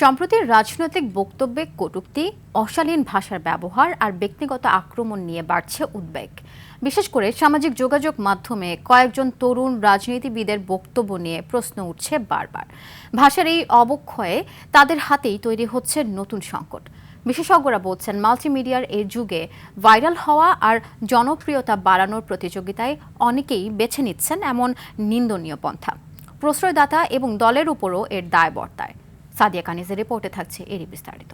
সম্প্রতি রাজনৈতিক বক্তব্যে কটূক্তি, অশালীন ভাষার ব্যবহার আর ব্যক্তিগত আক্রমণ নিয়ে বাড়ছে উদ্বেগ। বিশেষ করে সামাজিক যোগাযোগ মাধ্যমে কয়েকজন তরুণ রাজনীতিবিদের বক্তব্য নিয়ে প্রশ্ন উঠছে বারবার। ভাষার এই অবক্ষয়ে তাদের হাতেই তৈরি হচ্ছে নতুন সংকট। বিশেষজ্ঞরা বলছেন, মাল্টিমিডিয়ার এই যুগে ভাইরাল হওয়া আর জনপ্রিয়তা বাড়ানোর প্রতিযোগিতায় অনেকেই বেছে নিচ্ছেন এমন নিন্দনীয় পন্থা। প্রশ্রয়দাতা এবং দলের উপরও এর দায় বর্তায়। সাদিয়া কানিজের রিপোর্টে থাকছে এরই বিস্তারিত।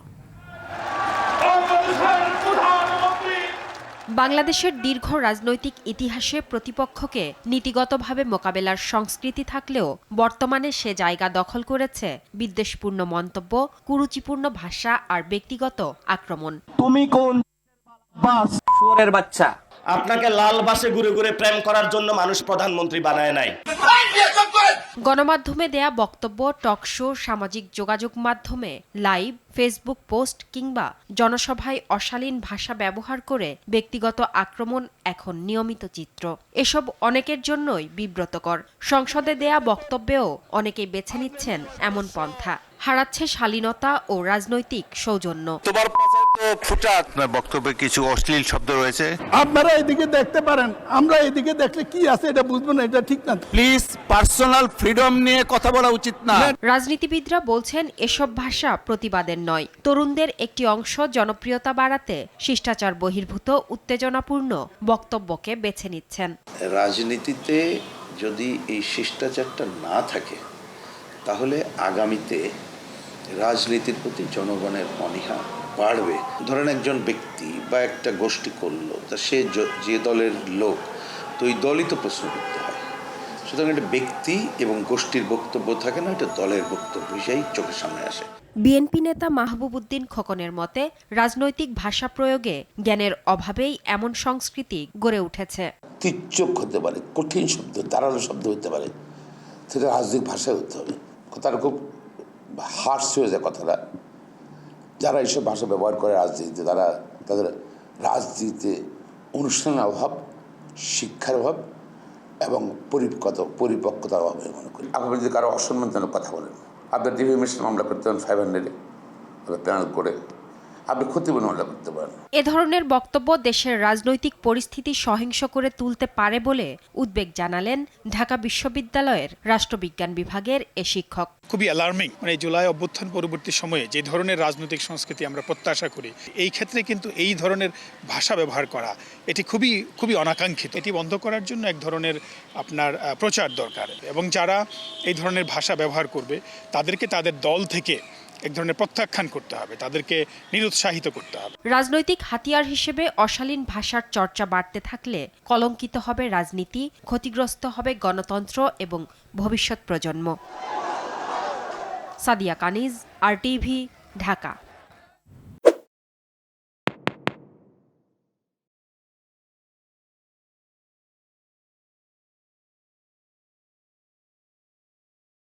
বাংলাদেশের দীর্ঘ রাজনৈতিক ইতিহাসে প্রতিপক্ষকে নীতিগতভাবে মোকাবেলার সংস্কৃতি থাকলেও বর্তমানে সে জায়গা দখল করেছে বিদ্বেষপূর্ণ মন্তব্য, কুরুচিপূর্ণ ভাষা আর ব্যক্তিগত আক্রমণ। তুমি কোন বাস শুয়োরের বাচ্চা? আপনাকে লাল বাসে ঘুরে ঘুরে প্রেম করার জন্য মানুষ প্রধানমন্ত্রী বানায় নাই। গণমাধ্যমে দেয়া বক্তব্য, টক শো, সামাজিক যোগাযোগ মাধ্যমে লাইভ, ফেসবুক পোস্ট কিংবা জনসভায় অশালীন ভাষা ব্যবহার করে ব্যক্তিগত আক্রমণ এখন নিয়মিত চিত্র। এসব অনেকের জন্যই বিব্রতকর। সংসদে দেয়া বক্তব্যেও অনেকেই বেছে নিচ্ছেন এমন পন্থা। হারাচ্ছে শালীনতা ও রাজনৈতিক সৌজন্য। তোমার পাশে তো ফুটা আপনার বক্তব্যে কিছু অশ্লীল শব্দ রয়েছে। আপনারা এদিকে দেখতে পারেন, আমরা এদিকে দেখলে কি আছে এটা বুঝবো না, এটা ঠিক না। প্লিজ, পার্সোনাল ফ্রিডম নিয়ে কথা বলা উচিত না। রাজনীতিবিদরা বলছেন এসব ভাষা প্রতিবাদের নয়, তরুণদের একটি অংশ জনপ্রিয়তা বাড়াতে শিষ্টাচার বহির্ভূত উত্তেজনাপূর্ণ বক্তব্যকে বেছে নিচ্ছেন। রাজনীতিতে যদি এই শিষ্টাচারটা না থাকে তাহলে আগামীতে রাজনীতির প্রতি জনগণের অনীহা বাড়বে। ধরেন একজন ব্যক্তি বা একটা গোষ্ঠী করলো, তা সে যে দলের লোক, তো ওই দলই তো প্রশ্ন করতে হয়। সুতরাং এটা ব্যক্তি এবং গোষ্ঠীর বক্তব্য থাকে না, এটা দলের বক্তব্য হিসেবেই চোখের সামনে আসে। বিএনপি নেতা মাহবুব উদ্দিন খোকনের মতে, রাজনৈতিক ভাষা প্রয়োগে জ্ঞানের অভাবেই এমন সংস্কৃতি গড়ে উঠেছে। তীর্যক হতে পারে, কঠিন শব্দ, ধারালো শব্দ হতে পারে, সেটা রাজনৈতিক ভাষায় হতে হবে। কথাটা খুব হার্শ হয়ে যায় কথাটা। যারা এইসব ভাষা ব্যবহার করে রাজনীতিতে, তারা তাদের রাজনীতিতে অনুষ্ঠানের অভাব, শিক্ষার অভাব এবং পরিপক্কতার অভাব মনে করি। আপনি যদি কারো অসম্মানজনক কথা বলেন, আপনার ডিফেমেশন মামলা করতে পারেন 500-এ, প্যানেল করে আপনি ক্ষতিপূরণ মামলা করতে পারেন। এ ধরনের বক্তব্য দেশের রাজনৈতিক পরিস্থিতি সহিংস করে তুলতে পারে বলে উদ্বেগ জানালেন ঢাকা বিশ্ববিদ্যালয়ের রাষ্ট্রবিজ্ঞান বিভাগের এ শিক্ষক। খুবই অ্যালার্মিং। জুলাই অভ্যুত্থান পরবর্তী সময়ে যে ধরনের রাজনৈতিক সংস্কৃতি আমরা প্রত্যাশা করি, এই ক্ষেত্রে কিন্তু এই ধরনের ভাষা ব্যবহার করা এটি খুবই অনাকাঙ্ক্ষিত। এটি বন্ধ করার জন্য এক ধরনের আপনার প্রচার দরকার, এবং যারা এই ধরনের ভাষা ব্যবহার করবে তাদেরকে তাদের দল থেকে এক ধরনের প্রত্যাখ্যান করতে হবে, তাদেরকে নিরুৎসাহিত করতে হবে। রাজনৈতিক হাতিয়ার হিসেবে অশালীন ভাষার চর্চা বাড়তে থাকলে কলঙ্কিত হবে রাজনীতি, ক্ষতিগ্রস্ত হবে গণতন্ত্র এবং ভবিষ্যৎ প্রজন্ম। সাদিয়া কানিজ, RTV, ঢাকা।